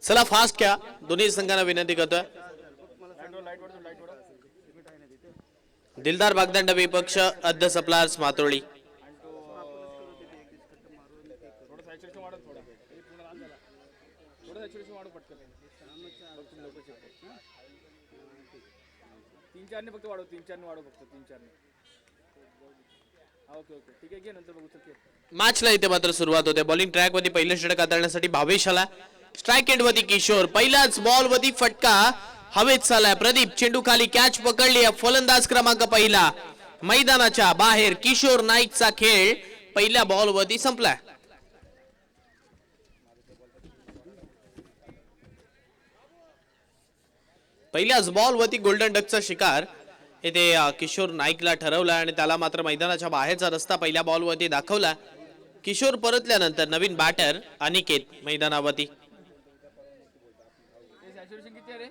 चला फास्ट घ्या, दोन्ही संघांना विनंती करतोय. दिलदार बागदंड विपक्ष अद्द सप्लायर्स मातोळी. तीन चार ने फक्त वाढव, तीन चार ने वाढव, फक्त तीन चार ने. ओके ओके ठीक आहे, घे नंतर बघू. चल मॅचला इथे मात्र सुरुवात होते. बॉलिंग ट्रॅक वरती पहिलं षटक हाताळण्यासाठी भावेश आला. स्ट्राइक एंड वरती किशोर. पहिलाच बॉल वरती फटका हवेत चालाय. प्रदीप चेंडू खाली कॅच पकडली. फलंदाज क्रमांक पहिला मैदानाच्या बाहेर. किशोर नाईकचा खेळ पहिल्या बॉल वरती संपलाय. पहिल्याच बॉल वरती गोल्डन डकचा शिकार इथे किशोर नाईकला ठरवला आणि त्याला मात्र मैदानाच्या बाहेरचा रस्ता पहिल्या बॉल वरती दाखवला. किशोर परतल्यानंतर नवीन बॅटर अनिकेत मैदानावरती. सॅच्युरेशन किती आहे रे?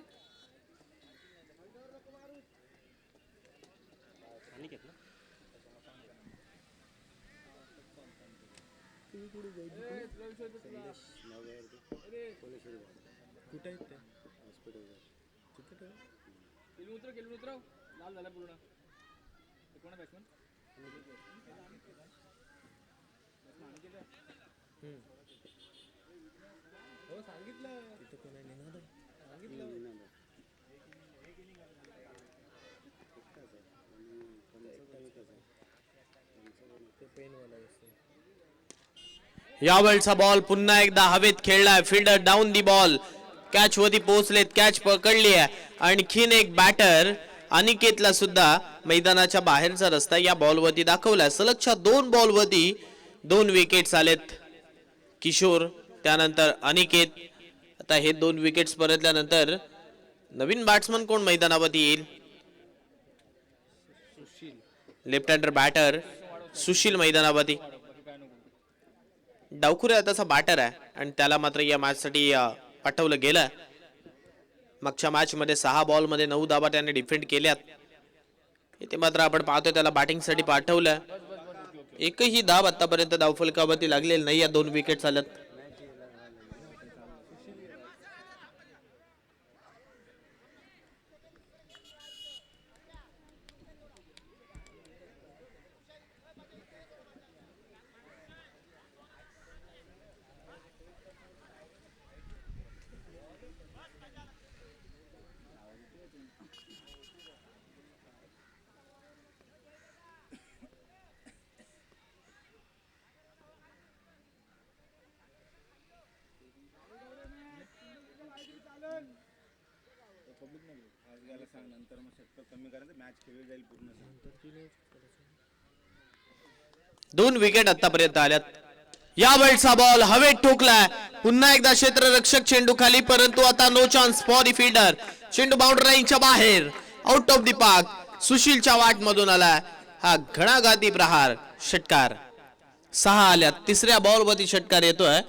उतरव लाल झाला पूर्ण. कोण आहे बॅट्समन? हो सांगितलं तिथे कोण आहे? निनाद सांगितलं. यावेळचा बॉल पुन्हा एकदा हवेत खेळलाय. Fielder down the ball. Catch वरती पोहोचलेत. कॅच पकडली आहे. आणखीन एक बॅटर अनिकेतला सुद्धा मैदानाच्या बाहेरचा रस्ता या बॉल वरती दाखवलाय. सलगच्या 2 बॉल वरती 2 विकेट्स आलेत. किशोर त्यानंतर अनिकेत. आता हे 2 विकेट्स परतल्यानंतर नवीन बॅट्समन कोण मैदानावरती येईल? लेफ्ट हँडर बॅटर सुशील मैदानावरती. डावखुरे आताचा बॅटर आहे आणि त्याला मात्र या मॅच साठी पाठवलं गेलं. मागच्या मॅच मध्ये 6 बॉल मध्ये 9 धावा त्याने डिफेंड केल्यात. इथे मात्र आपण पाहतोय त्याला बॅटिंग साठी पाठवलं. एकही धाव आतापर्यंत धावफलकावरती लागलेली नाही. या 2 विकेट्स आल्यात. नंतर मग षटक कमी करायचं, मॅच खेळली जाईल पूर्ण. 2 विकेट आतापर्यंत आल्यात. यावेळचा बॉल हवेत ठोकलाय. पुन्हा एकदा क्षेत्ररक्षक चेंडू खाली, परंतु आता no chance for the fielder. चेंडू बाउंड्री लाईनच्या बाहेर, आउट ऑफ द पार्क. सुशीलच्या वाट मधून आला हा घणाघाती प्रहार. षटकार 6 आल्यात. तिसऱ्या बॉल वरती षटकार येतोय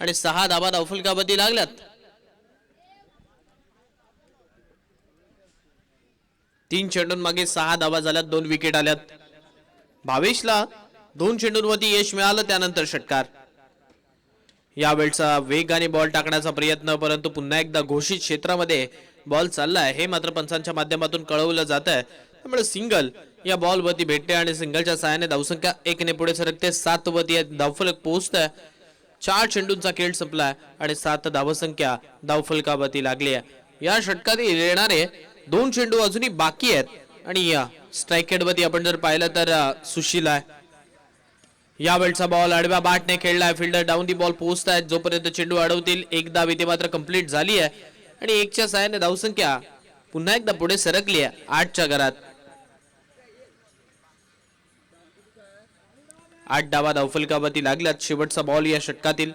आणि 6 धावा धावफलकावरती लागल्यात. 3 चेंडूंमागे 6 धावा झाल्यात. 2 विकेट आल्यात. भावेशला 2 चेंडूंवरती यश मिळालं, त्यानंतर षटकार. यावेळचा वेगाने बॉल टाकण्याचा प्रयत्न, परंतु पुन्हा एकदा घोषित क्षेत्रामध्ये बॉल चाललाय हे मात्र पंचांच्या माध्यमातून कळवलं जात आहे. त्यामुळे सिंगल या बॉल वरती भेटते आणि सिंगलच्या सहाय्याने धावसंख्या 1 ने पुढे सरकते. 7 वरती धावफलक पोहोचतंय. 4 चेंडूंचा खेळ संपलाय आणि 7 धावसंख्या धावफलकावरती लागली आहे. या षटकात येणारे 2 चेंडू अजूनही बाकी आहेत आणि या स्ट्राइक एंड वरती आपण जर पाहिलं तर सुशील आहे. यावेळचा बॉल आडव्या बॅटने खेळलाय. फिल्डर डाऊन दी बॉल पोहोचतायत. जोपर्यंत चेंडू अडवतील एक धाव इथे मात्र कंप्लीट झाली आहे आणि 1च्या सहाय्याने धावसंख्या पुन्हा एकदा पुढे सरकली आहे 8च्या घरात. 8 धावा धावफलकावरती लागल्यात. शेवटचा बॉल या षटकातील.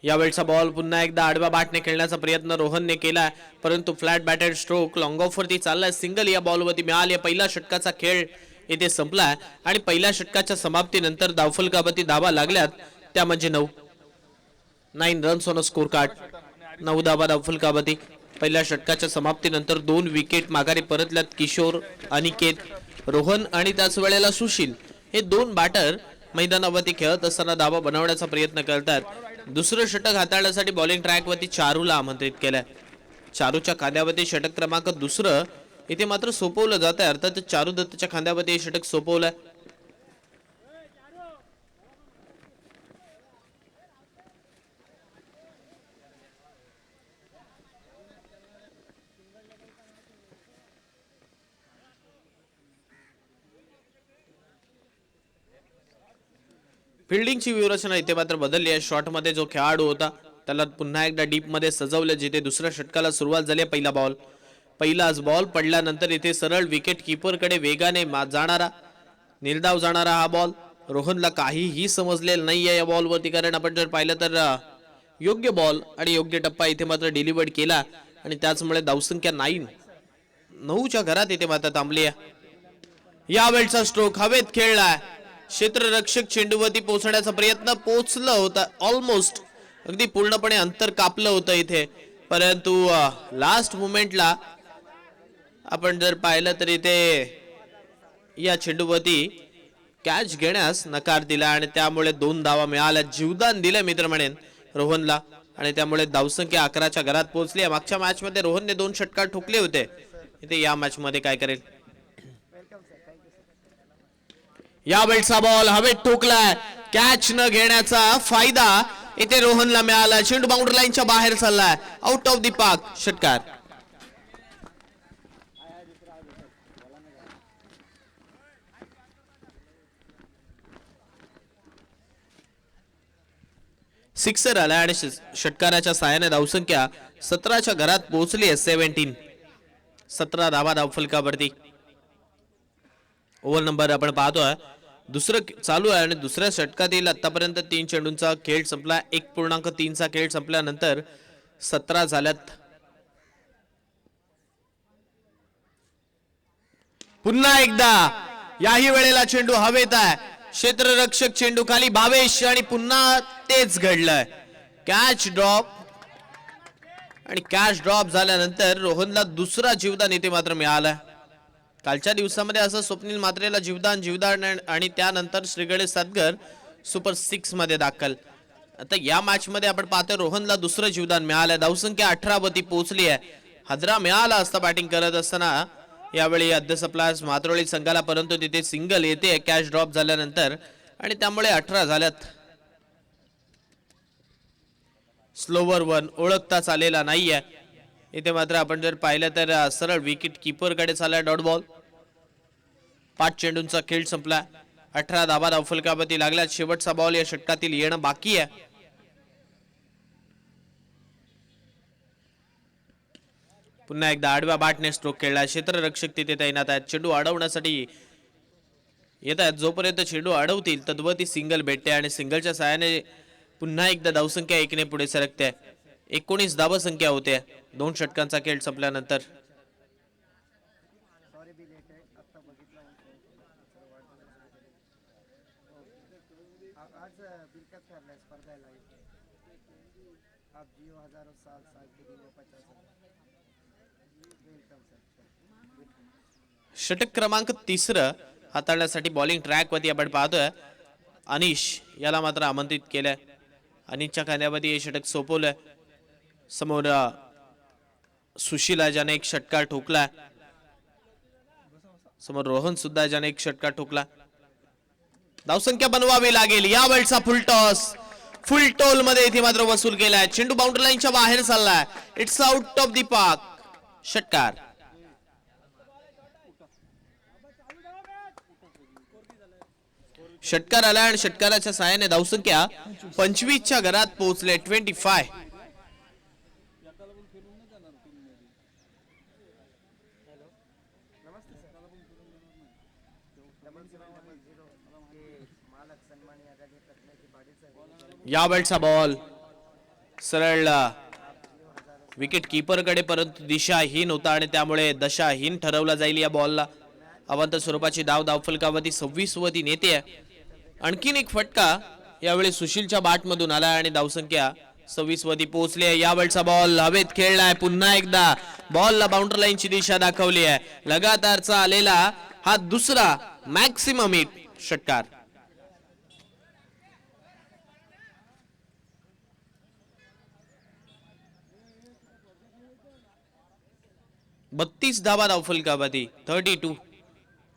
यावेळचा बॉल पुन्हा एकदा आडव्या बॅटने खेळण्याचा प्रयत्न रोहनने केलाय, परंतु flat batted stroke long of वरती चाललाय. सिंगल या बॉल वरती मिळाली. पहिला षटकाचा खेळ इथे संपलाय आणि पहिल्या षटकाच्या समाप्तीनंतर धावफलकावरती धावा लागल्यात त्या म्हणजे 9 runs on a score card. 9 धावा धावफलकावरती. पहिल्या षटकाच्या समाप्तीनंतर 2 विकेट माघारी परतल्यात. किशोर, अनिकेत, रोहन आणि त्याच वेळेला सुशील हे दोन बॅटर मैदानावरती खेळत असताना धावा बनवण्याचा प्रयत्न करतात. दुसरं षटक हाताळण्यासाठी बॉलिंग ट्रॅकवरती चारूला आमंत्रित केलंय. चारूच्या खांद्यावरती षटक क्रमांक दुसरं इथे मात्र सोपवलं जात आहे. अर्थात चारू दत्तच्या खांद्यावरती हे षटक सोपवलंय. फिल्डिंगची व्यूहरचना इथे मात्र बदलली आहे. शॉटमध्ये जो खेळाडू होता त्याला पुन्हा एकदा डीप मध्ये सजवलं, जिथे दुसऱ्या षटकाला सुरुवात झाली. पहिलाच बॉल पडल्यानंतर इथे सरळ विकेट किपर कडे वेगाने जाणारा निर्धाव जाणारा हा बॉल रोहनला काहीही समजलेलं नाहीये या बॉलवरती. कारण आपण जर पाहिलं तर योग्य बॉल आणि योग्य टप्पा इथे मात्र डिलिव्हर्ड केला आणि त्याचमुळे धावसंख्या 9च्या घरात इथे मात्र थांबली आहे. यावेळचा स्ट्रोक हवेत खेळलाय. क्षेत्ररक्षक चेंडूवरती पोहोचण्याचा प्रयत्न पोहोचलं होता, ऑलमोस्ट अगदी पूर्णपणे अंतर कापलं होतं इथे, परंतु लास्ट मोमेंटला आपण जर पाहिलं तर इथे या चेंडूवरती कॅच घेण्यास नकार दिला आणि त्यामुळे 2 धावा मिळाल्या. जीवदान दिलं मित्र म्हणेन रोहनला आणि त्यामुळे धावसंख्या 11च्या घरात पोहोचली. मागच्या मॅच मध्ये रोहनने 2 षटकार ठोकले होते. इथे या मॅच मध्ये काय करेल? यावेळचा बॉल हवेत ठोकलाय. कॅच न घेण्याचा फायदा इथे रोहनला मिळाला. चेंडू बाउंड्री लाईनच्या बाहेर चाललाय, आउट ऑफ द पार्क. षटकार. सिक्सर आला आणि षटकाराच्या साहाय्याने धावसंख्या 17च्या घरात पोहोचली आहे. 17 धावा धावफलकावरती. ओव्हर नंबर आपण पाहतोय दुसरं चालू आहे आणि दुसऱ्या षटकातील आतापर्यंत 3 चेंडूंचा खेळ संपला. 1.3चा खेळ संपल्यानंतर 17 झाल्यात. पुन्हा एकदा याही वेळेला चेंडू हवेत आहे. क्षेत्ररक्षक चेंडू खाली, भावेश, आणि पुन्हा तेच घडलंय. कॅच ड्रॉप आणि कॅच ड्रॉप झाल्यानंतर रोहनला दुसरा जीवदान इथे मात्र मिळाला. कालच्या दिवसामध्ये असं स्वप्नील मात्रेला जीवदान आणि त्यानंतर श्रीगणेश सातगर सुपर 6 मध्ये दाखल. आता या मॅच मध्ये आपण पाहतोय रोहनला दुसरं जीवदान मिळालंय. धावसंख्या 18 वरती पोहोचली आहे. हादरा मिळाला असता बॅटिंग करत असताना यावेळी अद्दसप्लास मात्रोळी संघाला, परंतु तिथे सिंगल येते कॅच ड्रॉप झाल्यानंतर आणि त्यामुळे 18 झाल्यात. स्लोवर वन ओळखताच आलेला नाहीये. इथे मात्र आपण जर पाहिलं तर सरळ विकेट किपर कडे चाललाय डॉट बॉल. 5 चेंडूंचा खेळ संपला. 18 धावा धावफलकावरती लागल्या. शेवटचा बॉल या षटकातील येणं बाकी आहे. पुन्हा एकदा आडव्या बॅटने स्ट्रोक खेळला. क्षेत्ररक्षक तिथे तैनात आहेत. चेंडू अडवण्यासाठी येत आहेत. जोपर्यंत चेंडू अडवतील तद्वती सिंगल भेटते आणि सिंगलच्या साहाय्याने पुन्हा एकदा धावसंख्या 1ने पुढे सरकते. 19 धावसंख्या होते 2 षटकांचा खेळ संपल्यानंतर. षटक क्रमांक 3 हाताळण्यासाठी बॉलिंग ट्रॅक वरती आपण पाहतोय अनिश याला मात्र आमंत्रित केलंय. अनिशच्या खांद्यावरती हे षटक सोपवलंय. समोर सुशीला ज्याने एक षटकार ठोकला. समोर रोहन सुद्धा ज्याने एक षटकार ठोकला. धावसंख्या बनवावी लागेल. यावेळचा फुल टोल मध्ये इथे मात्र वसूल केलाय. चेंडू बाउंड्री लाईनच्या बाहेर चाललाय. It's out of the park. षटकार. षटकार आला आणि षटकाराच्या साहाय्याने धावसंख्या 25च्या घरात पोहोचले. 25. यावेळचा बॉल सरळ विकेट किपर कडे, परंतु दिशाहीन होता आणि त्यामुळे दशाहीन ठरवला जाईल. या बॉलला अवंत स्वरूपाची धावफलकावरती 26 वरती नेते. आणखीन एक फटका यावेळी सुशीलच्या बॅट मधून आला आणि धावसंख्या 26 वरती पोहोचली आहे. यावेळचा बॉल हवेत खेळलाय. पुन्हा एकदा बॉलला बाउंड्री लाईनची दिशा दाखवली आहे. लगातारचा आलेला हा दुसरा मॅक्सिमम हिट षटकार. बत्तीस धावा धावफलकावरती 32.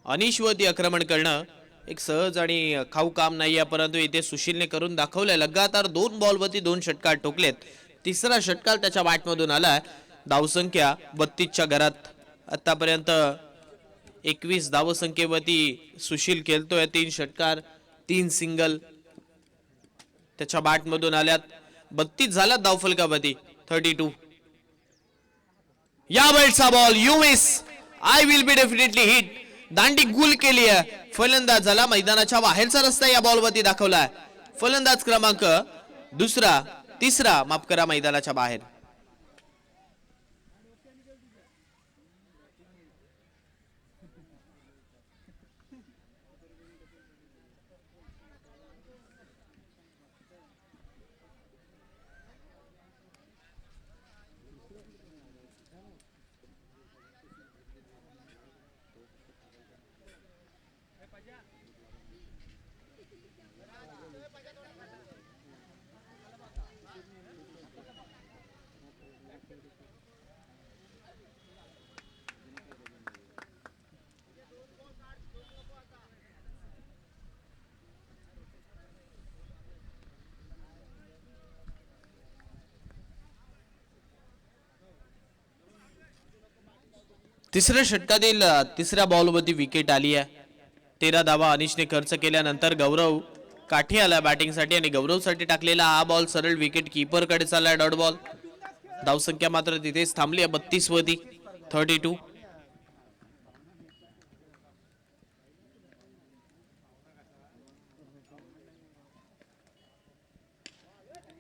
अनिशवरती आक्रमण करणं एक सहज आणि खाऊ काम नाहीये, परंतु इथे सुशीलने करून दाखवलंय. लगातार 2 बॉलवरती 2 षटकार ठोकलेत. तिसरा षटकार त्याच्या बॅटमधून आलाय. धावसंख्या 32च्या घरात. आतापर्यंत 21 धावसंख्येवरती सुशील खेळतोय. 3 षटकार 3 सिंगल त्याच्या बॅटमधून आल्यात. 32 झाल्यात धावफलकावरती 32. या वेळचा ball you miss, I will be definitely hit. दांडी गुल केली आहे. फलंदाजाला मैदानाच्या बाहेरचा रस्ता या बॉलवरती दाखवलाय. फलंदाज क्रमांक तिसरा माफ करा मैदानाच्या बाहेर. तिसऱ्या षटकातील तिसऱ्या बॉलवरती विकेट आली आहे. 13 धावा अनिशने खर्च केल्यानंतर गौरव काठी आला बॅटिंगसाठी आणि गौरवसाठी टाकलेला हा बॉल सरळ विकेट कीपर कडे चाललाय. Dot ball. धावसंख्या मात्र तिथेच थांबली आहे 32 वरती 32.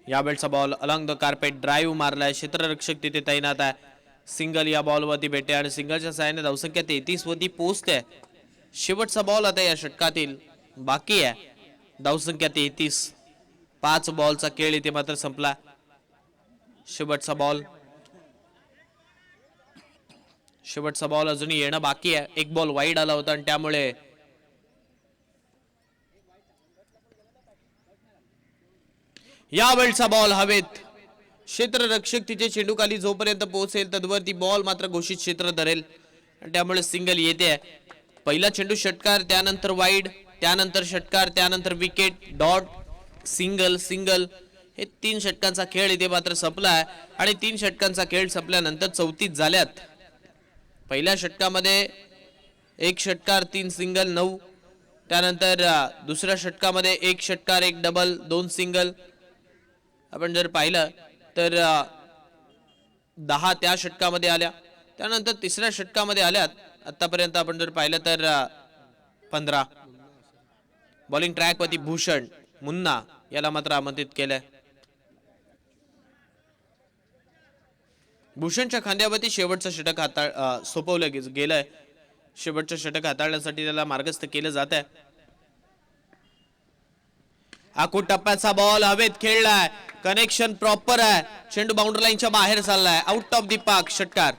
यावेळचा ball along the carpet drive मारलाय. क्षेत्ररक्षक तिथे तैनात आहे. सिंगल या बॉलवरती भेटते आणि सिंगलच्या साहाय्याने धावसंख्या 33 वरती पोहोचते. शेवटचा बॉल आता या षटकातील बाकी आहे. धावसंख्या 33. 5 बॉलचा खेळ इथे मात्र संपला. शेवटचा बॉल अजूनही येणं बाकी आहे. एक बॉल वाईड आला होता आणि त्यामुळे यावेळचा बॉल हवेत. क्षेत्ररक्षक तिचे चेंडू खाली जोपर्यंत पोहोचेल तदवरती बॉल मात्र घोषित क्षेत्र धरेल आणि त्यामुळे सिंगल येते. पहिला चेंडू षटकार, त्यानंतर वाईड, त्यानंतर षटकार, त्यानंतर विकेट, डॉट, सिंगल सिंगल. हे 3 षटकांचा खेळ इथे मात्र संपलाय आणि 3 षटकांचा खेळ संपल्यानंतर 34 झाल्यात. पहिल्या षटकामध्ये 1 षटकार 3 सिंगल 9. त्यानंतर दुसऱ्या षटकामध्ये 1 षटकार 1 डबल 2 सिंगल. आपण जर पाहिलं तर 10 त्या षटकामध्ये आल्या. त्यानंतर तिसऱ्या षटकामध्ये आल्यात. आतापर्यंत आपण जर पाहिलं तर 15. बॉलिंग ट्रॅक वरती भूषण मुन्ना याला मात्र आमंत्रित केलंय. भूषणच्या खांद्यावरती शेवटचं षटक सोपवलं गेलंय. शेवटचं षटक हाताळण्यासाठी त्याला मार्गस्थ केलं जात आहे. आखूड टप्प्याचा बॉल हवेत खेळलाय. कनेक्शन प्रॉपर आहे. चेंडू बाउंड्री लाईनच्या बाहेर चाललाय. Out of the park. षटकार.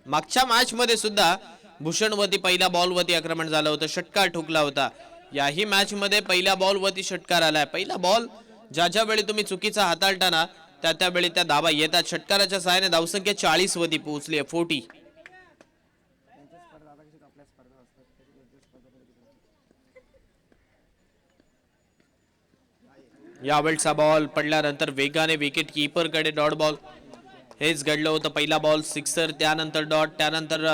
मागच्या मॅच मध्ये सुद्धा भूषण वरती पहिल्या बॉल वरती आक्रमण झालं होतं. षटकार ठोकला होता. याही मॅच मध्ये पहिल्या बॉल वरती षटकार आलाय. पहिला बॉल ज्या वेळी तुम्ही चुकीचा हाताळता ना त्या वेळी त्या धावा येतात. षटकाराच्या सहाय्याने धावसंख्या 40 वरती पोहोचली आहे 40. यावेळचा बॉल पडल्यानंतर वेगाने विकेट कीपर कडे डॉट बॉल. हेच घडलं होतं. पहिला बॉल सिक्सर, त्यानंतर डॉट, त्यानंतर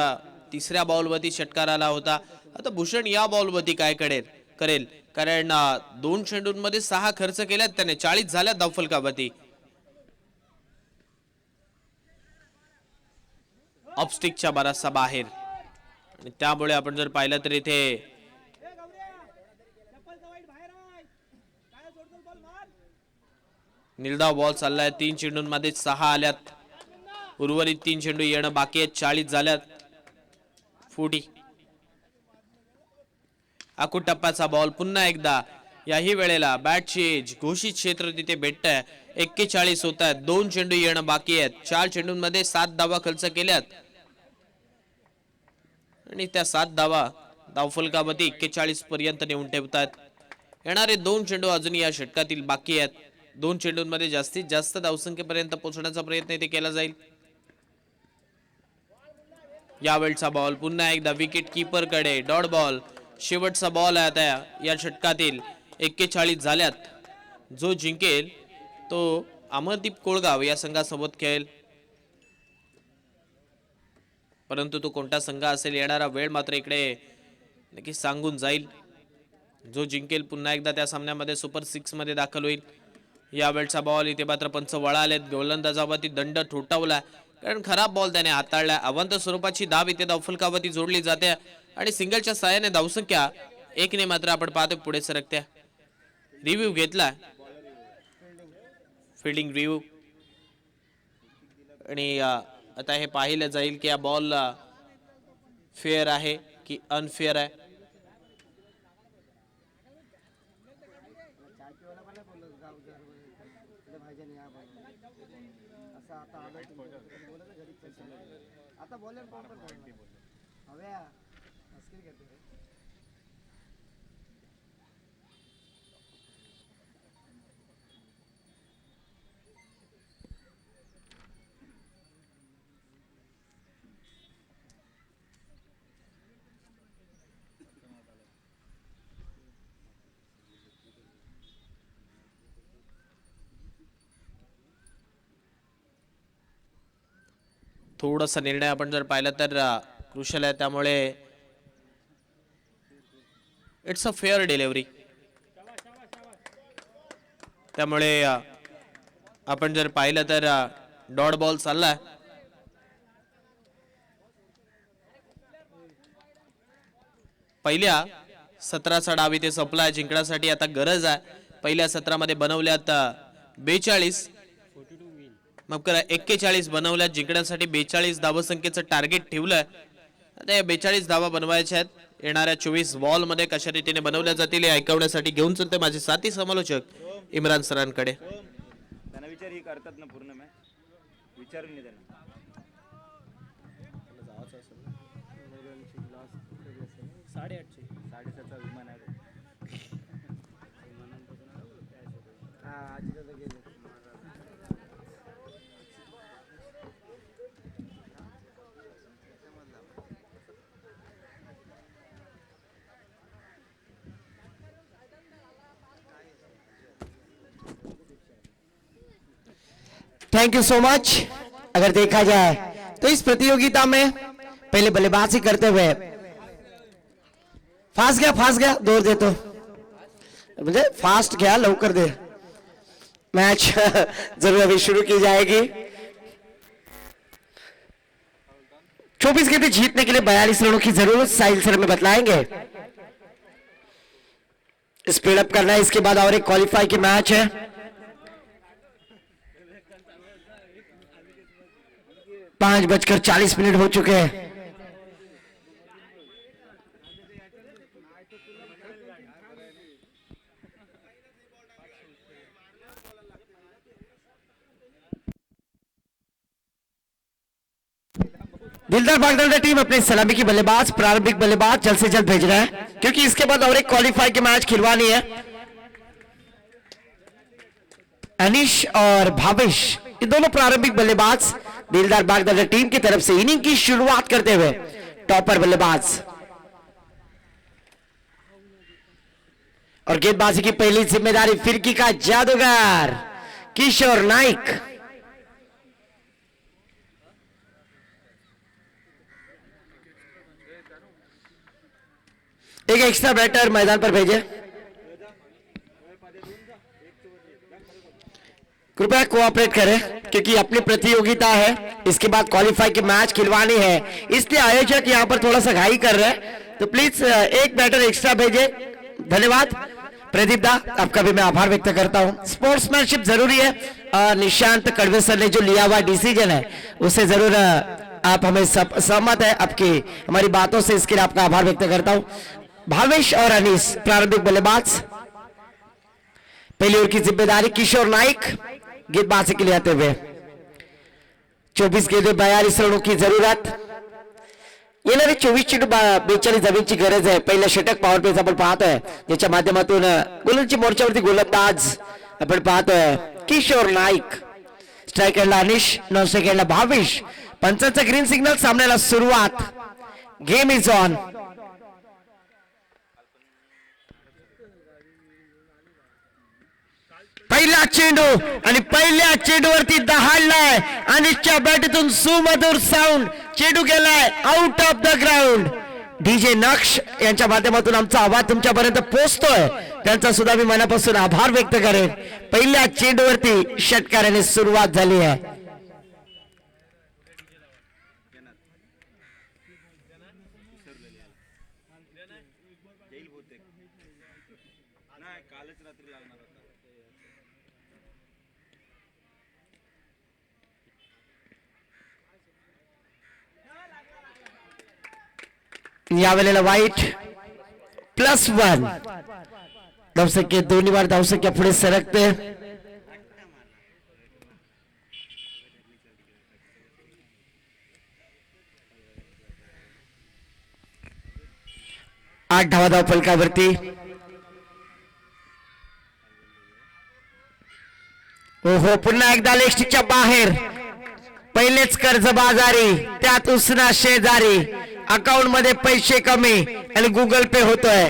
तिसऱ्या बॉलवरती षटकार आला होता. आता भूषण या बॉलवरती काय करेल कारण 2 चेंडूंमध्ये 6 खर्च केल्यात त्याने. 40 झाल्यात धावफलकावरती. ऑफस्टिकच्या बराचसा बाहेर आणि त्यामुळे आपण जर पाहिलं तर इथे निर्धाव बॉल चाललाय. 3 चेंडूंमध्ये 6 आल्यात. उर्वरित 3 चेंडू येणं बाकी आहेत. 40 झाल्यात 40. आखूड टप्प्याचा बॉल पुन्हा एकदा. याही वेळेला बॅटची एज घोषित क्षेत्र तिथे भेटतंय. 41 होत आहेत. 2 चेंडू येणं बाकी आहेत. 4 चेंडूंमध्ये 7 धावा खर्च केल्यात आणि त्या 7 धावा धावफलकावरती 41 पर्यंत नेऊन ठेवतात. येणारे 2 चेंडू अजून या षटकातील बाकी आहेत. 2 चेंडूंमध्ये जास्तीत जास्त धावसंख्येपर्यंत पोहोचण्याचा प्रयत्न इथे केला जाईल. यावेळचा बॉल पुन्हा एकदा विकेट कीपर कडे. Dot ball. शेवटचा बॉल आहे आता या षटकातील. 41 झाल्यात. जो जिंकेल तो अमरदीप कोळगाव या संघासोबत खेळेल. परंतु तो कोणता संघ असेल येणारा वेळ मात्र इकडे नक्की सांगून जाईल. जो जिंकेल पुन्हा एकदा त्या सामन्यामध्ये सुपर 6 मध्ये दाखल होईल. यावेळचा बॉल इथे मात्र पंच वळालेत. गोलंदाजावरती दंड ठोठावला कारण खराब बॉल त्याने हाताळला. अवंत स्वरूपाची धाव इथे धावफलकावरती जोडली जाते आणि सिंगलच्या साहाय्याने धावसंख्या 1 ने मात्र आपण पाहतो पुढे सरकत्या. रिव्ह्यू घेतला. फिल्डिंग रिव्ह्यू आणि आता हे पाहिलं जाईल की हा बॉल फेअर आहे की अनफेअर आहे. थोडासा निर्णय आपण जर पाहिला तर क्रुशल आहे. त्यामुळे इट्स अ फेअर डिलिव्हरी. त्यामुळे आपण जर पाहिलं तर डॉट बॉल चालला. पहिल्या सत्राचा डाव इथे संपला. जिंकण्यासाठी आता गरज आहे. पहिल्या सत्रामध्ये बनवल्यात 42 माफ करा 41 बनवल्यात. जिंकण्यासाठी 42 धावसंख्येचं टार्गेट ठेवलंय. आता या 42 धावा बनवायच्या आहेत. येणाऱ्या 24 बॉल मध्ये कशा रीतीने बनवल्या जातील हे ऐकवण्यासाठी घेऊन चलते माझे साथी समालोचक इम्रान सरांकडे. त्यांना विचार ही करतात ना पूर्ण मॅच विचारून नाही त्यांना. साडेसातचा विमान आहे. Thank you so much. अगर देखा जाए तो इस प्रतियोगिता में पहले बल्लेबाजी करते हुए फास्ट गया दौड़ दे तो मुझे फास्ट गया लवकर दे. मैच जरूर अभी शुरू की जाएगी. 24 गेंदें जीतने के लिए 42 रनों की जरूरत साहिल सर में बतलाएंगे. स्पीड अप करना है. इसके बाद और एक क्वालिफाई की मैच है. 5:40 हो चुके हैं. दिलदार बागदल टीम अपने सलामी की बल्लेबाज प्रारंभिक बल्लेबाज जल्द से जल्द भेज रहा है क्योंकि इसके बाद और एक क्वालिफाई की मैच खिलवानी है. अनिश और भावेश ये दोनों प्रारंभिक बल्लेबाज दिलदार बागदल टीम की तरफ से इनिंग की शुरुआत करते हुए टॉपर बल्लेबाज. और गेंदबाजी की पहली जिम्मेदारी फिरकी का जादूगर किशोर नाइक. एक एक्स्ट्रा बैटर मैदान पर भेजे. कृपया कोऑपरेट करें क्योंकि अपनी प्रतियोगिता है. इसके बाद क्वालिफाई की मैच खिलवानी है इसलिए आयोजक यहां पर थोड़ा सा घाई कर रहे हैं. तो प्लीज एक बैटर एक्स्ट्रा भेजे. धन्यवाद प्रदीप दा आपका भी मैं आभार व्यक्त करता हूं. स्पोर्ट्समैनशिप जरूरी है. निशांत कड़वे सर ने जो लिया हुआ डिसीजन है उससे जरूर आप हमें सहमत है आपकी हमारी बातों से. इसके लिए आपका आभार व्यक्त करता हूं. भावेश और अनीस प्रारंभिक बल्लेबाज. पहली ओवर की जिम्मेदारी किशोर नाइक गेंदबाजी के लिए आते हुए. 24 गेंदें 42 रनों की जरूरत. येणारे 24 चेंडू 42 धावांची गरज आहे. पहिलं षटक पॉवर प्लेच आपण पाहतोय, ज्याच्या माध्यमातून गोलंदाजी मोर्चावरती गोलंदाज आपण पाहतोय किशोर नाईक. स्ट्रायकरला अनिश, नॉन स्ट्रायकरला भावेश. पंचांचा ग्रीन सिग्नल, सामन्याला सुरुवात. Game is on. पहिला चेंडू आणि पहिल्या चेंडूवरती दहाडलाय. अनिशच्या बॅटतून सुमधुर साऊंड. चेंडू गेलाय out of the ground. DJ Naksh यांच्या माध्यमातून आमचा आवाज तुमच्यापर्यंत पोहोचतोय, त्यांचा सुद्धा मी मनापासून आभार व्यक्त करेन. पहिल्या चेंडूवरती षटकाराने सुरुवात झाली आहे. नाही कालच रात्री लागणार होता. यावेळेला वाईट +1 धावसंख्या, दोन्ही बार धावसंख्या पुढे सरकते. आठ धावा धाव फलकावरती. ओहो, पुन्हा एकदा लेग स्टिकच्या बाहेर. पहिलेच कर्जबाजारी, त्यात उसना शेजारी. अकाउंट मध्ये पैसे कमी आणि गुगल पे होतोय.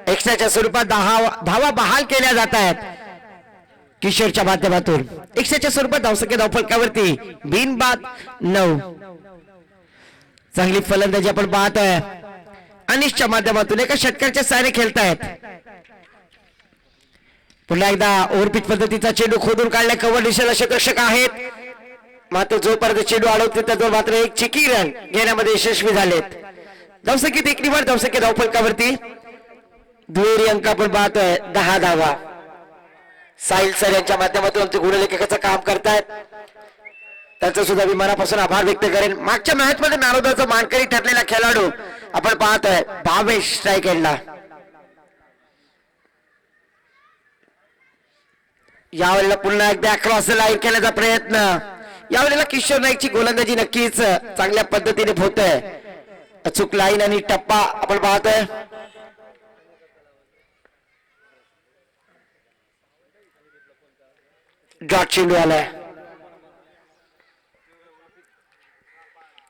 एक्स्ट्राच्या स्वरूपात धावा बहाल केल्या जात आहेत किशोरच्या माध्यमातून. एक्स्ट्राच्या स्वरूपात धावसंख्या धाव फलकावरती बिनबाद 9. चांगली फलंदाजी आपण पाहतोय अनिशच्या माध्यमातून. एका षटकाच्या साहाय्याने खेळतायत. पुन्हा एकदा ओव्हरपिच पद्धतीचा चेंडू खोदून काढलाय. कव्हर दिशेला क्षेत्ररक्षक आहेत, मात्र जोपर्यंत चेंडू अडवते त्यावर मात्र एक चिकी रन घेण्यामध्ये यशस्वी झालेत. धावसंख्येत एक निवड, धावसंख्या धाव फलकावरती दुहेरी अंक आपण पाहतोय 10 धावा. साहिल सर यांच्या माध्यमातून आमचे गुणलेखकाचं काम करतायत, त्यांचा सुद्धा मी मनापासून आभार व्यक्त करेन. मागच्या मॅच मध्ये मॅन ऑफ द मॅचचा मानकरी ठरलेला खेळाडू आपण पाहतोय भावेश स्ट्राईक एंडला. यावेळेला पुन्हा एकदा क्रॉस लाईन केल्याचा प्रयत्न. यावेळेला किशोर नाईकची गोलंदाजी नक्कीच चांगल्या पद्धतीने होतोय. अचूक लाईन आणि टप्पा आपण पाहतोय. डॉट चेंडू आलाय.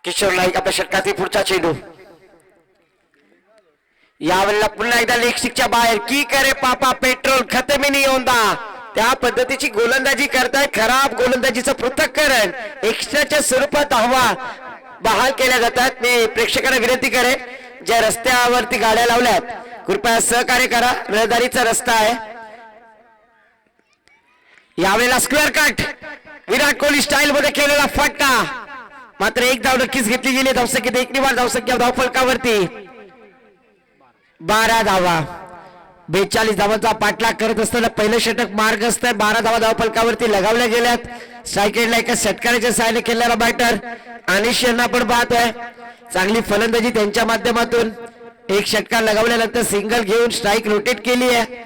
किशोर नाईक आपल्या षटकातील पुढचा चेंडू. यावेळेला पुन्हा एकदा लेग स्टिकच्या बाहेर. की करे पापा पेट्रोल खतम ही नहीं होता, त्या पद्धतीची गोलंदाजी करताय. खराब गोलंदाजीचं पृथक्करण एक्स्ट्राच्या स्वरूपात धावा बहाल केल्या जातात. मी प्रेक्षकांना विनंती करेन, ज्या रस्त्यावरती गाड्या लावल्यात कृपया सहकार्य करा, रहदारीचा रस्ता आहे. यावेळेला square cut, Virat Kohli style मध्ये केलेला फटका, मात्र एक धाव नक्कीच घेतली गेली. धावसंख्येत एक निवार, धावसंख्या धाव फलकावरती 12 धावा. 42 धावांचा पाठलाग करत असताना पहिलं षटक मार्ग असतंय. 12 धावा धाव फलकावरती लगावल्या गेल्यात. स्ट्रायकेडला एका षटकाराच्या सहाय्याने खेळणारा बॅटर अनिश यांना आपण पाहतोय. चांगली फलंदाजी त्यांच्या माध्यमातून. एक षटकार लगावल्यानंतर सिंगल घेऊन स्ट्राईक रोटेट केली आहे.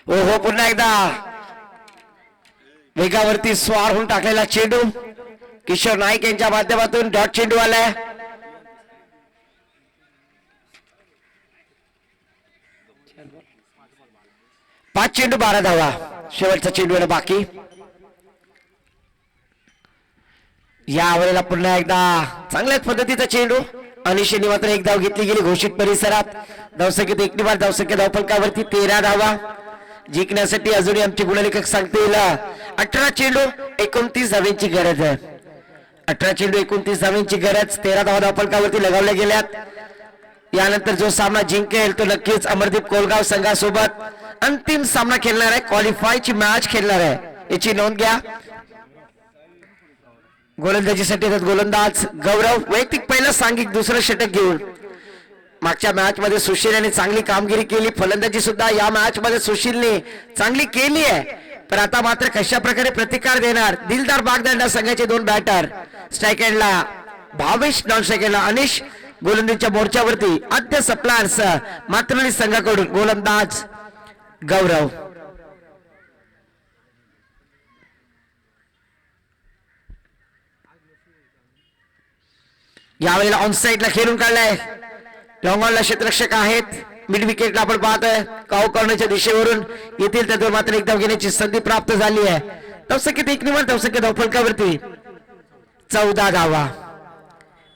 ओहो, पुन्हा एकदा वेगावरती स्वार होऊन टाकलेला चेंडू किशोर नाईक यांच्या माध्यमातून. डॉट चेंडू आलाय. पाच चेंडू 12 धावा. शेवटचा चेंडू बाकी. यावेळेला पुन्हा एकदा चांगल्याच पद्धतीचा चेंडू. अनिशेने मात्र एक धाव घेतली गेली घोषित परिसरात. धावसंख्येत एक निवार, धावसंख्या धाव फलकावरती 13 धावा. जिंकण्यासाठी अजूनही आमचे गुणलेखक सांगतील 18 चेंडू 29 धावांची गरज आहे. 18 चेंडू 29 धावांची गरज. 13 धावा धाव फलकावरती लगावल्या गेल्यात. यानंतर जो सामना जिंकेल तो नक्कीच अमरदीप कोलगाव संघासोबत अंतिम सामना खेळणार आहे. क्वालिफायची मॅच खेळणार आहे, याची नोंद घ्या. गोलंदाजीसाठी गोलंदाज गौरव वैयक्तिक पहिलं सांघिक दुसरं षटक घेऊन. मागच्या मॅच मध्ये सुशील यांनी चांगली कामगिरी केली. फलंदाजी सुद्धा या मॅच मध्ये सुशीलने चांगली केली आहे. पण आता मात्र कशा प्रकारे प्रतिकार देणार दिलदार बागदंडा संघाचे दोन बॅटर. स्ट्राईक एंडला भावेश, नॉन स्ट्राईक एंडला अनिश. गोलंदाजीच्या मोर्चावरती आद्य सप्लायर्स मात्रली संघाकडून गोलंदाज गौरव. यावेळेला ऑन साईडला खेळून काढलाय. लॉंग ऑनला क्षेत्ररक्षक आहेत. मिड विकेटला आपण पाहतोय काऊ करण्याच्या दिशेवरून येतील त्यातून मात्र एकदम घेण्याची संधी प्राप्त झाली आहे. धावसंख्येत 1 निवड, धावसंख्या धावफलकावरती 14 धावा.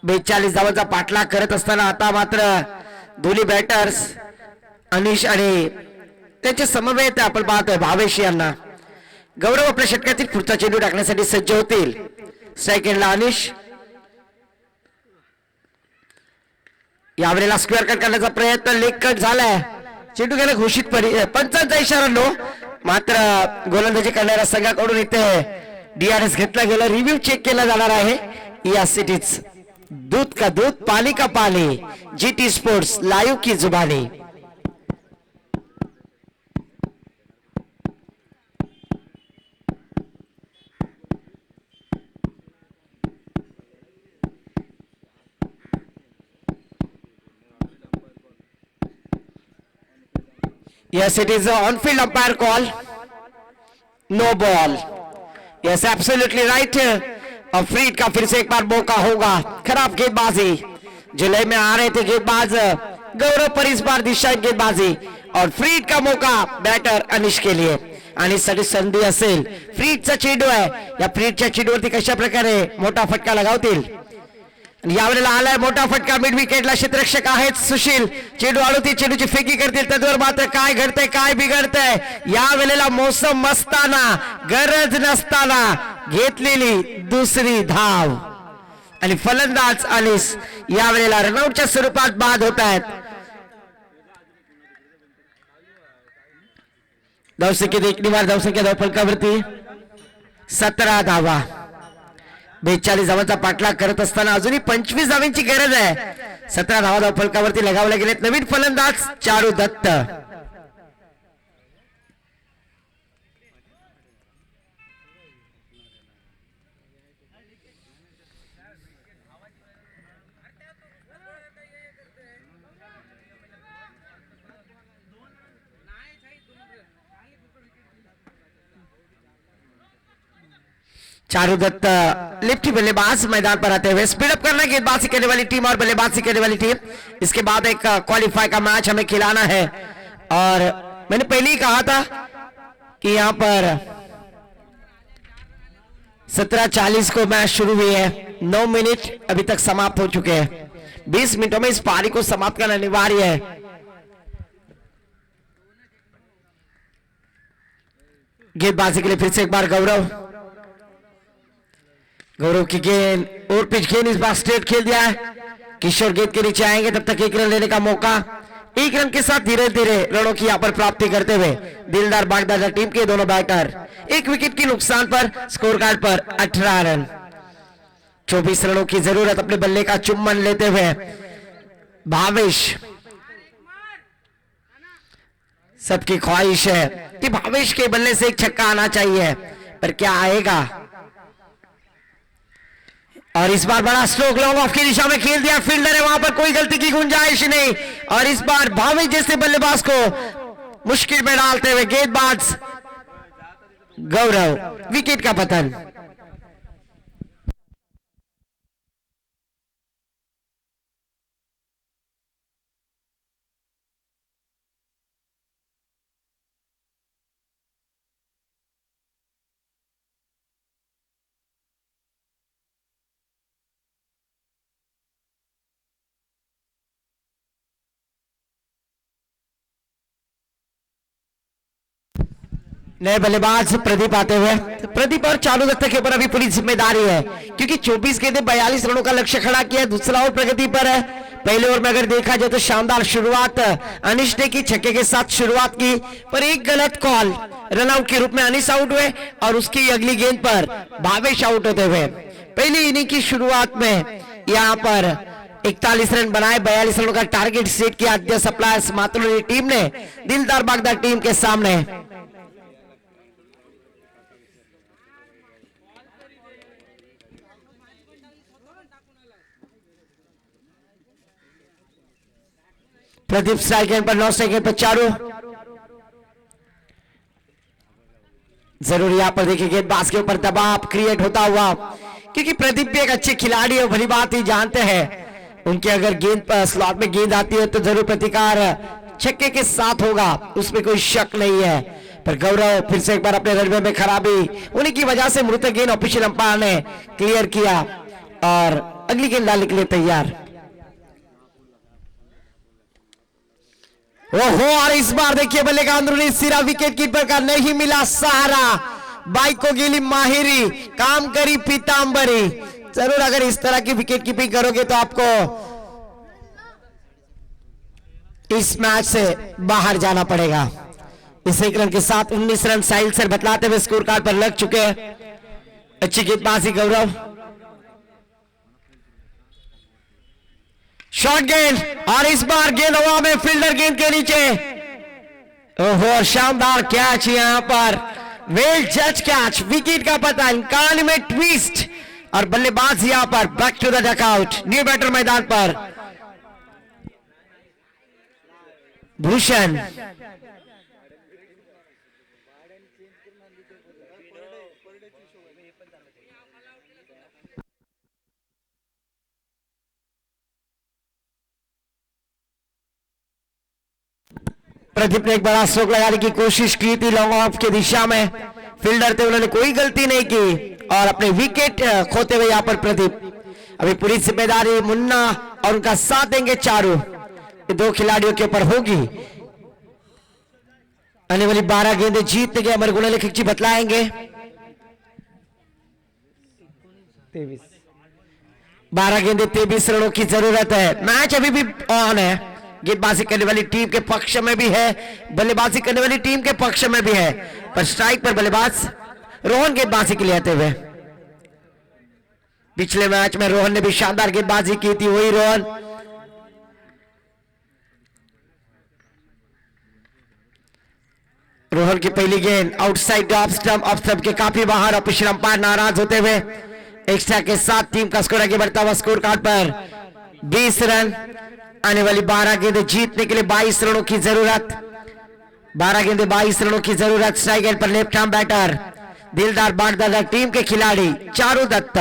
42 धावांचा पाठलाग करत असताना आता मात्र दोन्ही बॅटर्स अनिश आणि त्यांचे समवेत आपण पाहतोय भावेश यांना. गौरव आपल्या षटकातील पुढचा चेंडू टाकण्यासाठी सज्ज होतील. स्ट्राईक एंडला अनिश. यावेळेला स्क्वेअर कट करण्याचा प्रयत्न, लेग कट झालाय. चेंडू गेला घोषित पंचांचा इशारा नो. मात्र गोलंदाजी करणाऱ्या संघाकडून इथे DRS घेतला गेला. रिव्ह्यू चेक केला जाणार आहे. या सिटीज दूध का दूध पानी का पानी, GT स्पोर्ट्स लाइव की जुबानी. Yes, it is an on-field umpire call. No ball. Yes, absolutely right. Afrid का फिर से एक बार मौका होगा. खराब गेंदबाजी जिले में आ रहे थे गेंदबाज गौरव, पर इस बार दिशा गेंदबाजी और फ्रीड का मौका बैटर अनिश के लिए. अनिशसाठी संधी असेल. फ्रीडचा चेंडू आहे. या फ्रीडच्या चेंडूवरती कशा प्रकारे मोठा फटका लगावतील. यावेळेला आलाय मोठा फटका. मिड विकेटला क्षेत्ररक्षक आहेत सुशील. चेंडू आडवतील, चेंडूची फेकी करतील. त्याच्यावर मात्र काय घडतंय, काय बिघडतंय. या वेळेला मोसम असताना, गरज नसताना घेतलेली दुसरी धाव आणि फलंदाज अनिस यावेळेला रनआउटच्या स्वरूपात बाद होत आहेत. धावसंख्येत 1 निवार, धावसंख्या धावफलकावरती 17 धावा. 42 धावांचा पाठलाग करत असताना अजूनही 25 धावांची गरज आहे. 17 धावा धावफलकावरती लगावले गेलेत. नवीन फलंदाज चारू दत्त. चारू दत्त लेफ्टी बल्लेबाज मैदान पर आते हुए स्पीड अप करना गेंदबाजी करने वाली टीम और बल्लेबाजी करने वाली टीम. इसके बाद एक क्वालिफाई का मैच हमें खिलाना है. और मैंने पहले ही कहा था कि यहाँ पर 17:40 को मैच शुरू हुई है. 9 मिनट अभी तक समाप्त हो चुके हैं. 20 मिनटों में इस पारी को समाप्त करना अनिवार्य है. गेंदबाजी के लिए फिर से एक बार गौरव. गौरव की गेंद और पिच गेंद इस बार स्ट्रेट खेल दिया है. किशोर गेंद के नीचे आएंगे तब तक 1 रन लेने का मौका. 1 रन के साथ धीरे धीरे रनों की यहाँ पर प्राप्ति करते हुए दिलदार बागदार टीम के दोनों बैटर 1 विकेट की नुकसान पर स्कोर कार्ड पर 18 रन. 24 रनों की जरूरत. अपने बल्ले का चुम्बन लेते हुए भावेश. सबकी ख्वाहिश है कि भावेश के बल्ले से एक छक्का आना चाहिए, पर क्या आएगा. और इस बार बड़ा स्ट्रोक लॉन्ग ऑफ की दिशा में खेल दिया. फील्डर है, वहां पर कोई गलती की गुंजाइश नहीं. और इस बार भावेश जैसे बल्लेबाज को मुश्किल में डालते हुए गेंदबाज गौरव. विकेट का पतन. नए बल्लेबाज प्रदीप आते हुए. प्रदीप और चालू दत्त के ऊपर अभी पूरी जिम्मेदारी है, क्योंकि 24 गेंदें 42 रनों का लक्ष्य खड़ा किया. दूसरा ओवर प्रगति पर है. पहले ओवर में अगर देखा जाए तो शानदार शुरुआत अनिश ने की. छक्के के साथ शुरुआत की, पर एक गलत कॉल. रनआउट के रूप में अनिश आउट हुए और उसकी अगली गेंद पर भावेश आउट होते हुए पहली इनिंग की शुरुआत में यहाँ पर 41 रन बनाए. 42 रनों का टारगेट सेट किया आद्य सप्लायर्स मातृ टीम ने दिलदार बागदार टीम के सामने. प्रदीप स्ट्राइक पर 9 सेकंड पर चारू. जरूर यहां पर देखिए गेंदबाज के ऊपर दबाव क्रिएट होता हुआ क्योंकि प्रदीप भी एक अच्छे खिलाड़ी है, भली बात ही जानते हैं उनके अगर गेंद पर स्लॉट में गेंद आती है तो जरूर प्रतिकार छक्के के साथ होगा, उसमें कोई शक नहीं है। पर गौरव फिर से एक बार अपने रनवे में खराबी, उन्हीं की वजह से मृत गेंद ऑफिशियल अंपायर ने क्लियर किया और अगली गेंद डालने के लिए तैयार। ओहो, और इस बार देखिए बल्ले का अंदरूनी सिरा विकेट कीपर का नहीं मिला सहारा, बाइक को गिली माहिरी, काम करी पीतांबरी। जरूर अगर इस तरह की विकेट कीपिंग करोगे तो आपको इस मैच से बाहर जाना पड़ेगा। इस एक रन के साथ 19 रन साहिल सर बतलाते हुए स्कोर कार्ड पर लग चुके हैं। अच्छी गेंदबाजी गौरव, शॉर्ट गेंद और इस बार गेंद हवा में, फील्डर गेंद के नीचे। ओहो, शानदार कैच यहां पर, वेल जज कैच, विकेट का पतन, कान में ट्विस्ट और बल्लेबाज यहां पर back to the dugout. New batter मैदान पर भूषण, प्रदीप ने एक बड़ा स्ट्रोक लगाने की कोशिश की थी लॉन्ग ऑफ की दिशा में, फील्डर थे उन्होंने कोई गलती नहीं की और अपने विकेट खोते हुए यहां पर प्रदीप। अभी पूरी जिम्मेदारी मुन्ना और उनका साथ देंगे चारों, ये दो खिलाड़ियों के ऊपर होगी। आने वाली 12 गेंदें जीतने के अमर गुणलेखक जी बतलाएंगे। 12 गेंदें 23 रनों की जरूरत है। मैच अभी भी ऑन है, गेंदबाजी करने वाली टीम के पक्ष में भी है, बल्लेबाजी करने वाली टीम के पक्ष में भी है, पर स्ट्राइक पर बल्लेबाज रोहन गेंदबाजी के लिए आते हुए। पिछले मैच में रोहन ने भी शानदार गेंदबाजी की थी, वही रोहन। रोहन की पहली गेंद आउटसाइड ऑफ स्टंप के काफी बाहर, ऑफिशियल अंपायर नाराज होते हुए एक्स्ट्रा के साथ टीम का स्कोर आगे बढ़ता हुआ स्कोर कार्ड पर 20 रन। आने वाली 12 गेंदें जीतने के लिए 22 रनों की जरूरत, 12 गेंदें 22 रनों की जरूरत। स्ट्राइक एंड पर लेफ्ट आर्म बैटर दिलदार बांटदार टीम के खिलाड़ी चारू दत्त।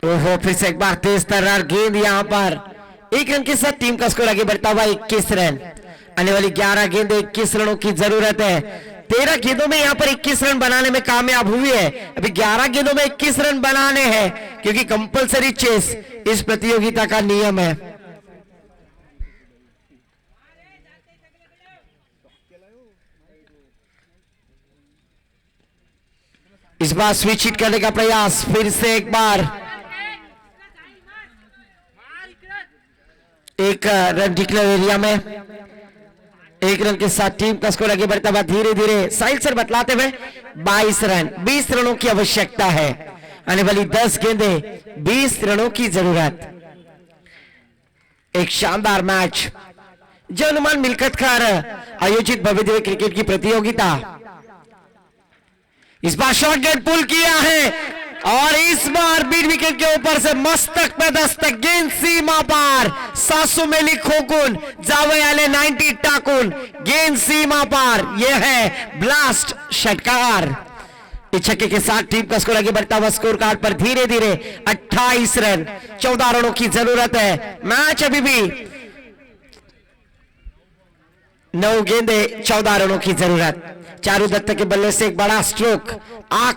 ओहो, फिर से एक बार तेज तर्रार गेंद यहां पर, 1 रन के साथ टीम का स्कोर आगे बढ़ता हुआ 21 रन। आने वाली 11 गेंदें 21 रनों की जरूरत है। 13 गेंदों में यहां पर 21 रन बनाने में कामयाब हुई है, अभी 11 गेंदों में 21 रन बनाने हैं क्योंकि कंपलसरी चेस इस प्रतियोगिता का नियम है। इस बार स्विच हिट करने का प्रयास, फिर से एक बार 1 रन डिक्लेयर एरिया में, 1 रन के साथ टीम का स्कोर आगे बढ़ता हुआ धीरे धीरे साहिल सर बतलाते हुए 22 रन, 20 रनों की आवश्यकता है। आने वाली 10 गेंदें 20 रनों की जरूरत। एक शानदार मैच जो अनुमान मिलकत कर आयोजित भव्य क्रिकेट की प्रतियोगिता। इस बार शॉर्ट गेंद पुल किया है और इस बार बीट विकेट के ऊपर से मस्तक पे दस्तक, गेंद सीमा पार, सासू मेली खोकुन जावे आले 90 टाकुन, गेंद सीमा पार, यह है ब्लास्ट षटकार। इस छक्के के साथ टीम का स्कोर आगे बढ़ता हुआ स्कोर कार्ड पर धीरे धीरे 28 रन, 14 रनों की जरूरत है। मैच अभी भी 9 गेंदें 14 रनों की जरूरत। चारू दत्त के बल्ले से एक बड़ा स्ट्रोक, आग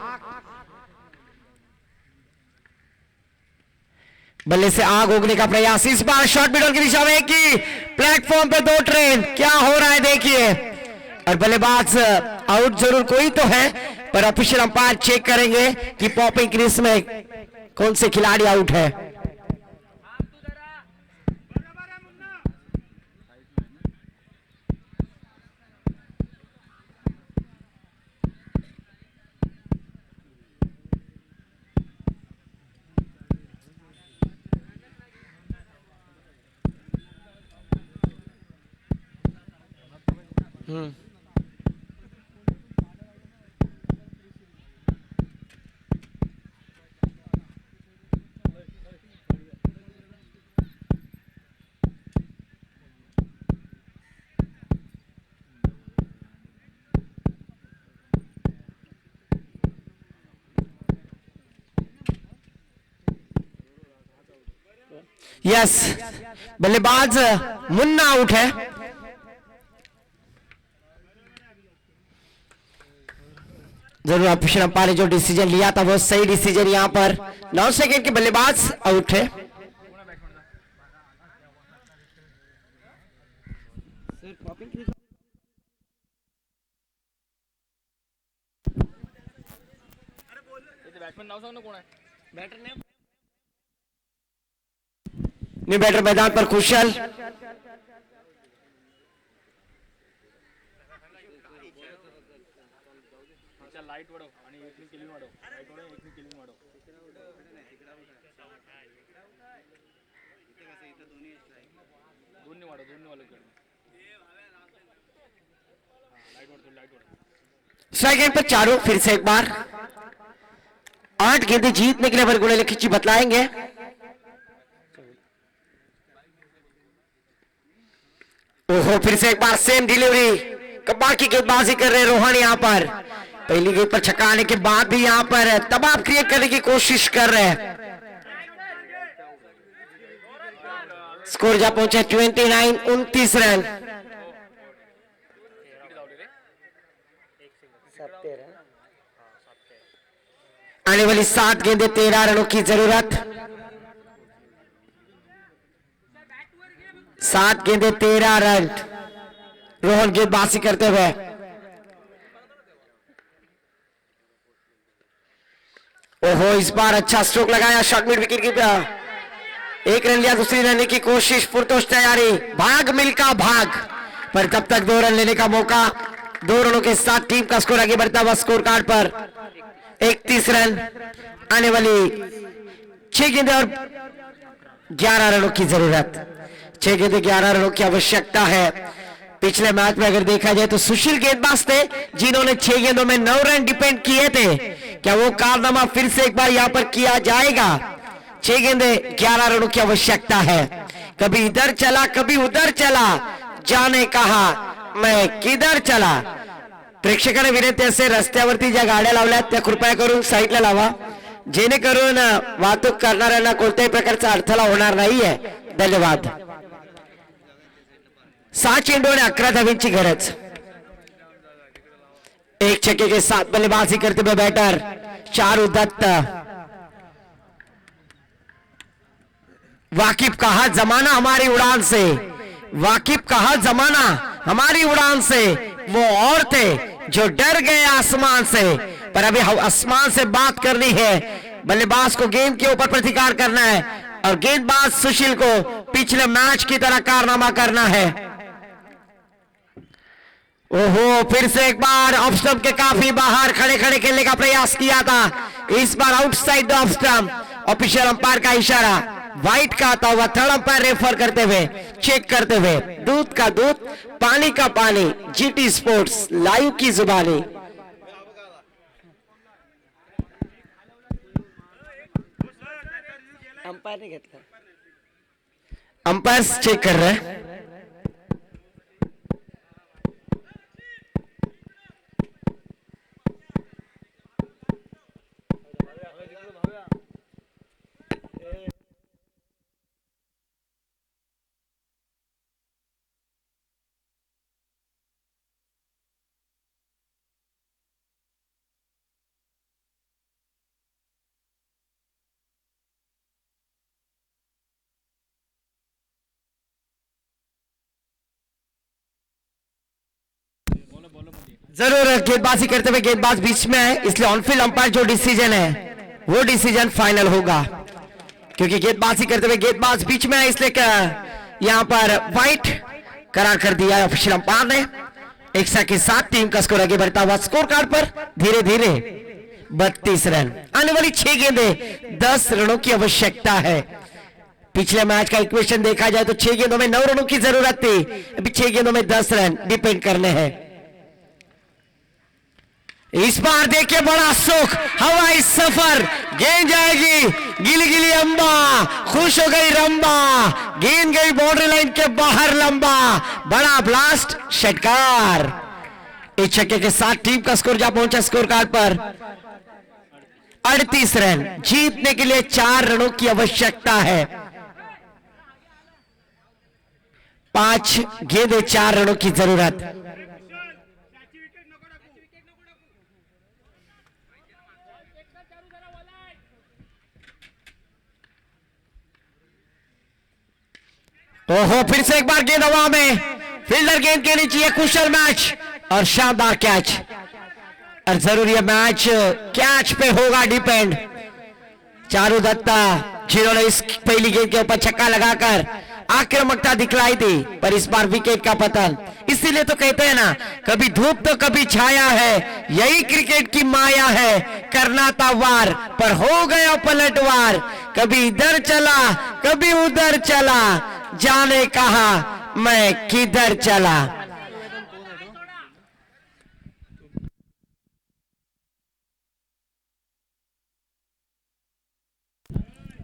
बल्ले से आग उगने का प्रयास। इस बार शॉर्ट मिडल की दिशा में की, प्लेटफॉर्म पे 2 ट्रेन, क्या हो रहा है देखिए। और बल्लेबाज आउट जरूर कोई तो है, पर ऑफिशियल अंपायर चेक करेंगे कि पॉपिंग क्रीज में कौन से खिलाड़ी आउट है। यस, बल्लेबाज मुन्ना आउट है। जरूर ऑफिशियल अंपायर ने जो डिसीजन लिया था वो सही डिसीजन। यहां पर 9 सेकंड के बल्लेबाज आउट है। बॅट्समॅन नाव सांग ना कोण आहे न्यू बैटर मैदान पर कुशल। लाईट वाढव आणि एकनी केलिंग वाढव लाईट वाढव एकनी केलिंग वाढव दोन्ही वाढव लाईट वाढव लाईट वाढव स्ट्राइक पर चारों फिर से एक बार 8 गेंदें जीतने के लिए बरगुड़े खिंची बतलाएंगे। ओहो, फिर से एक बार सेम डिलीवरी, कमाल की गेंदबाजी कर रहे हैं रोहन। यहां पर पहली गेंद पर छक्का आने के बाद भी यहां पर दबाव क्रिएट करने की कोशिश कर रहे हैं। स्कोर जा पहुंचा 29 रन। आने वाली 7 गेंदें 13 रनों की जरूरत। 7 गेंदें 13 रन। रोहन गेंदबाजी करते हुए ओहो, इस बार अच्छा स्ट्रोक लगाया short mid wicket keeper. 1 run लिया, दूसरी रन की कोशिश, पुरतोष तैयारी, भाग मिल्खा भाग, पर तब तक 2 रन लेने का मौका। 2 रनों के साथ टीम का स्कोर आगे बढ़ता हुआ स्कोर कार्ड पर 31 रन। आने वाली 6 गेंदें और 11 रनों की जरूरत। 6 गेंदें 11 रनों की आवश्यकता है। पिछले मैच में अगर देखा जाए तो सुशील गेंदबाज थे जिन्होंने 6 गेंदों में 9 रन डिपेंड किए थे। क्या वो कारनामा फिर से एक बार यहां पर किया जाएगा? 6 गेंदें 11 रनों की आवश्यकता है। कभी इधर चला कभी उधर चला, जाने कहा मैं किधर चला। प्रेक्षकांना विनंती असे, रस्त्यावरती ज्या गाड्या लावल्यात त्या कृपया करून साईडला लावा, जेणेकरून वाहतूक करणाऱ्यांना कोणत्याही प्रकारचा अडथळा होणार नाहीये। धन्यवाद। 7 चेंडू आणि 11 धावांची गरज। 1 छक्के के साथ बल्लेबाजी करते हुए बैटर चारू दत्त। वाकिफ कहा जमाना हमारी उड़ान से, वाकिफ कहा जमाना हमारी उड़ान से, वो और थे जो डर गए आसमान से। पर अभी आसमान से बात करनी है, बल्लेबाज को गेंद के ऊपर प्रतिकार करना है और गेंदबाज सुशील को पिछले मैच की तरह कारनामा करना है। ओहो, फिर से एक बार ऑफ स्टंप के काफी बाहर खड़े खड़े खेलने का प्रयास किया था, इस बार outside the off stump. Official umpire का इशारा, वाइट का आता हुआ थर्ड अंपायर रेफर करते हुए, चेक करते हुए। दूध का दूध, पानी का पानी, जीटी स्पोर्ट्स लाइव की जुबानी। अंपायर नहीं घेतला, अंपायर चेक कर रहे हैं। जरूर गेंदबाजी करते हुए गेंदबाज बीच में है, इसलिए ऑनफील्ड अंपायर जो डिसीजन है वो डिसीजन फाइनल होगा, क्योंकि गेंदबाजी करते हुए गेंदबाज बीच में है, इसलिए यहां पर वाइट करार कर दिया है ऑफिशियल अंपायर ने। 1 के साथ टीम का स्कोर आगे बढ़ता हुआ स्कोर कार्ड पर धीरे धीरे 32 रन। आने वाली 6 गेंदें 10 रनों की आवश्यकता है। पिछले मैच का इक्वेशन देखा जाए तो 6 गेंदों में 9 रनों की जरूरत थी, अभी 6 गेंदों में 10 रन डिपेंड करने हैं। इस बार देखिए बड़ा सुख, हवाई सफर, गेंद जाएगी गिली गिली अंबा, खुश हो गई रंबा, गेंद गई बाउंड्री लाइन के बाहर लंबा, बड़ा ब्लास्ट, षटकार। 1 छक्के के साथ टीम का स्कोर जा पहुंचा स्कोर कार्ड पर 38 रन। जीतने के लिए 4 रनों की आवश्यकता है। 5 गेंदे 4 रनों की जरूरत। ओहो, फिर से एक बार गेंद हवा में, फील्डर गेंद के नीचे, ये कुशल मैच और शानदार कैच। और जरूर ये मैच कैच पे होगा डिपेंड। चारू दत्ता जिन्होंने इस पहली गेंद के ऊपर छक्का लगाकर आक्रामकता दिखलाई थी, पर इस बार विकेट का पतन। इसीलिए तो कहते हैं ना, कभी धूप तो कभी छाया है, यही क्रिकेट की माया है। करना था वार पर हो गया पलटवार, कभी इधर चला कभी उधर चला, जाने कहा मैं किधर चला।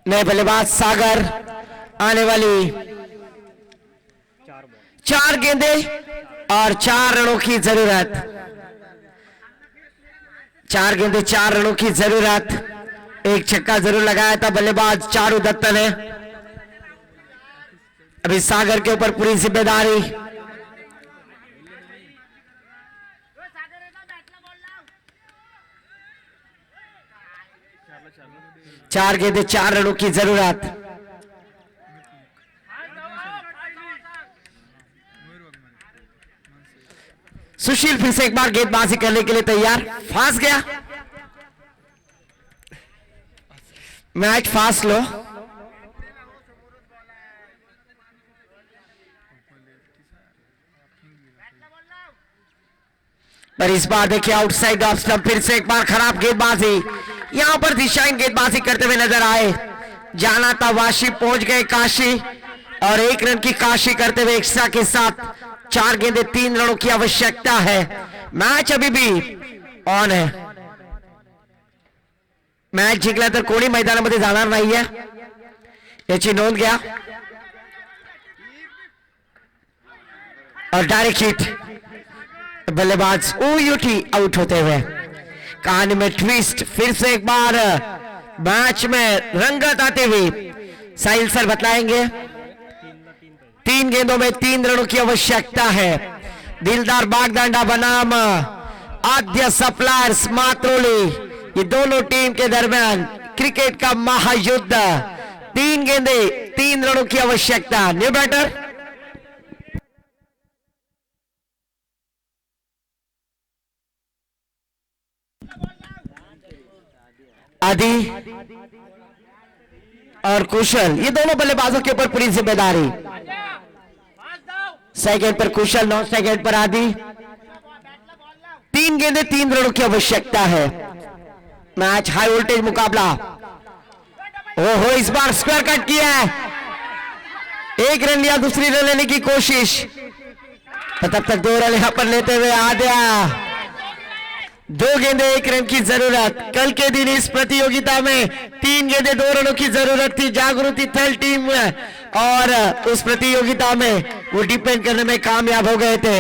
नए बल्लेबाज सागर, आने वाली 4 गेंदे और 4 रनों की जरूरत। 4 गेंदे 4 रनों की जरूरत। एक छक्का जरूर लगाया था बल्लेबाज चारू दत्त ने। अभी सागर के ऊपर पूरी जिम्मेदारी। चार गेंदे 4 रनों की जरूरत। सुशील फिर से एक बार गेंदबाजी करने के लिए तैयार, फांस गया। मैच फास्ट लो। पर इस बार देखिए आउटसाइड ऑफ स्टंप, फिर से एक बार खराब गेंदबाजी। यहां पर दिशाहीन गेंदबाजी करते हुए नजर आए। जाना था वाशी, पहुंच गए काशी और 1 रन की काशी करते हुए एक्स्ट्रा के साथ 4 गेंदे 3 रनों की आवश्यकता है। मैच अभी भी ऑन है। मॅच जिंकला तर कोणी मैदानामध्ये जाणार नाहीये याची नोंद घ्या। और डायरेक्ट हिट, बल्लेबाज ओयूटी आउट होते हुए। कहानी में ट्विस्ट, फिर से एक बार मैच में रंगत आते हुए साहिल सर बतलाएंगे। 3 गेंदों में 3 रनों की आवश्यकता है। दिलदार बागदांडा बनाम आद्य सप्लायर्स मात्रोली, ये दोनों टीम के दरमियान क्रिकेट का महायुद्ध। 3 गेंदे 3 रनों की आवश्यकता। न्यू बैटर आदि और कुशल, ये दोनों बल्लेबाजों के ऊपर पूरी जिम्मेदारी। सेकंड पर कुशल, 9 सेकंड पर आदि। 3 गेंदे 3 रनों की आवश्यकता है। मैच हाई वोल्टेज मुकाबला। ओहो, इस बार स्क्वायर कट किया है। 1 रन लिया, दूसरी रन लेने की कोशिश, तब तक 2 रन यहां पर लेते हुए आद्या। 2 गेंदे 1 रन की जरूरत। कल के दिन इस प्रतियोगिता में 3 गेंदे 2 रनों की जरूरत थी जागृति थल टीम में, और उस प्रतियोगिता में वो डिपेंड करने में कामयाब हो गए थे।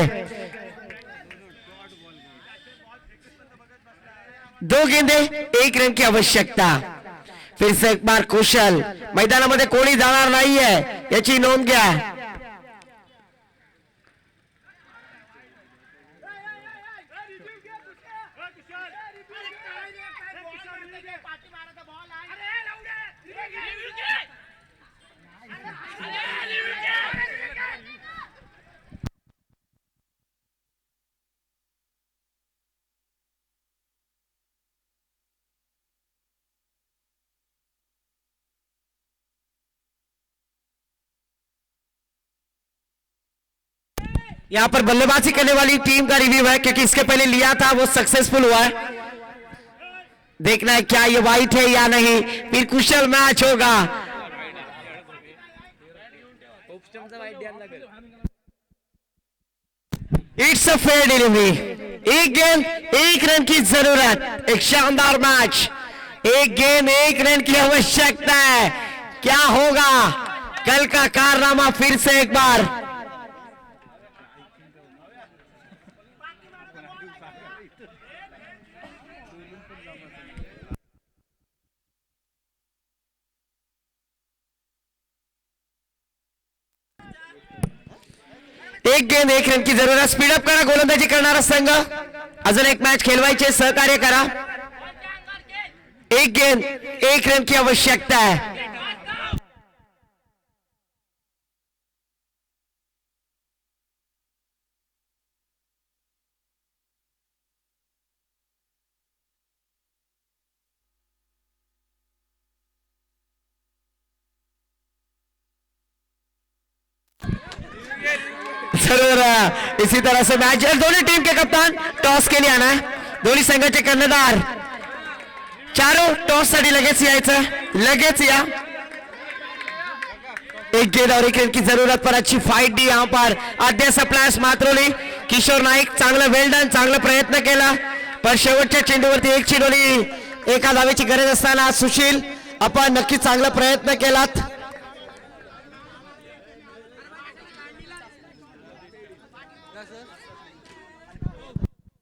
2 गेंदे 1 रन की आवश्यकता। फिर से एक बार कुशल, मैदानामध्ये कोणी जाणार नाहीये याची नोंद घ्या। यहां पर बल्लेबाजी करने वाली टीम का रिव्यू है, क्योंकि इसके पहले लिया था वो सक्सेसफुल हुआ है। देखना है क्या ये वाइट है या नहीं, फिर कुशल मैच होगा। It's a fair delivery. 1 गेंद 1 रन की जरूरत। एक शानदार मैच। 1 गेंद 1 रन की आवश्यकता है। क्या होगा कल का कारनामा? फिर से एक बार एक गेंद एक रन की जरूरत. स्पीडअप करा गोलंदाजी करणारा संघ. अजून एक मॅच खेळवायचे, सहकार्य करा. एक गेंद एक रन की आवश्यकता है. जरूर इसी तरह से मैच. दोनों टीम के कप्तान टॉस के लिए आना है. दोन्ही संघाचे कर्णधार चारों टॉस साठी लगेच यायचं. लगेच या. एक गेंद और एक रन की जरूरत पर अच्छी फाइट दी यहाँ पर आद्य सप्लायर्स मात्रोली. किशोर नाईक चांगलं वेल डन, चांगला प्रयत्न केला, पण शेवटच्या चेंडूवरती एक चिडोली. एका धावेची गरज असताना सुशील आपण नक्की चांगला प्रयत्न केलात.